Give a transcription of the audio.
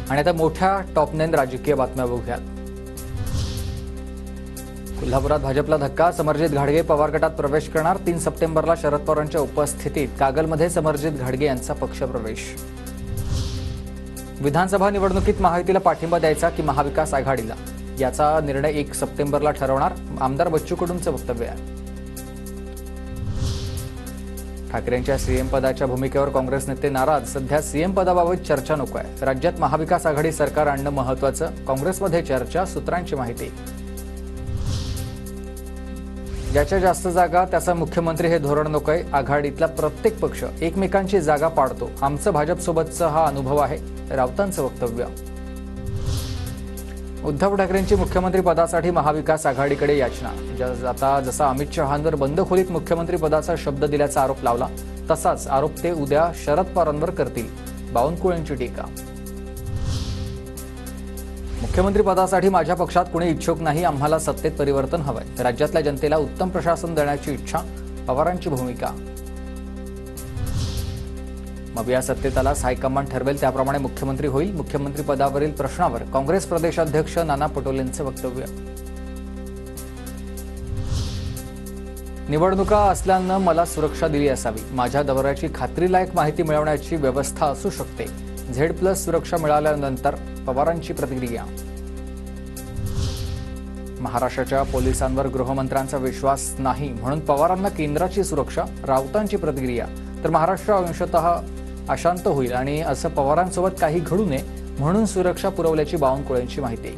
आणि आता मोठ्या टॉप 9 राजकीय बातम्या बघूयात। कोल्हापुरात भाजपला धक्का, समरजित घाडगे पवार गटात प्रवेश करणार। 3 सप्टेंबरला शरद पवारांच्या उपस्थितीत कागलमध्ये समरजित घाडगे यांचा पक्षप्रवेश। विधानसभा निवडणुकीत महायुतीला पाठिंबा द्यायचा की महाविकास आघाडीला, याचा निर्णय 1 सप्टेंबरला ठरवणार, आमदार बच्चू कडूंचं वक्तव्य आहे। ठाकरेंच्या सीएम पदाच्या भूमिकेवर काँग्रेस नेते नाराज, सध्या सीएम पदाबाबत चर्चा नको आहे, राज्यात महाविकास आघाडी सरकार आणणं महत्त्वाचं, काँग्रेसमध्ये चर्चा, सूत्रांची माहिती। ज्याच्या जास्त जागा त्याचा मुख्यमंत्री हे धोरण नकोय, आघाडीतला प्रत्येक पक्ष एकमेकांची जागा पाडतो, आमचं भाजपसोबतचा हा अनुभव आहे, राऊतांचं वक्तव्य। उद्धव ठाकरेंची मुख्यमंत्री पदासाठी महाविकास आघाडीकडे याचना, आता जसा अमित शहांवर बंद खोलीत मुख्यमंत्री पदाचा शब्द दिल्याचा आरोप लावला तसाच आरोप ते उद्या शरद पवारांवर करतील, बावनकुळेंची टीका। मुख्यमंत्री पदासाठी माझ्या पक्षात कुणी इच्छुक नाही, आम्हाला सत्तेत परिवर्तन हवंय, राज्यातल्या जनतेला उत्तम प्रशासन देण्याची इच्छा, पवारांची भूमिका। मग या सत्तेत आल्यास हायकमांड ठरवेल त्याप्रमाणे मुख्यमंत्री होईल, मुख्यमंत्री पदावरील प्रश्नावर काँग्रेस प्रदेशाध्यक्ष नाना पटोलेंचं वक्तव्य। निवडणुका असल्यानं मला सुरक्षा दिली असावी, माझ्या दौऱ्याची खात्रीलायक माहिती मिळवण्याची व्यवस्था असू शकते, Z+ सुरक्षा मिळाल्यानंतर पवारांची प्रतिक्रिया। महाराष्ट्राच्या पोलिसांवर गृहमंत्र्यांचा विश्वास नाही म्हणून पवारांना केंद्राची सुरक्षा, राऊतांची प्रतिक्रिया। तर महाराष्ट्र अंशतः अशांत होईल आणि असं पवारांसोबत काही घडू नये म्हणून सुरक्षा पुरवल्याची बावनकुळेंची माहिती।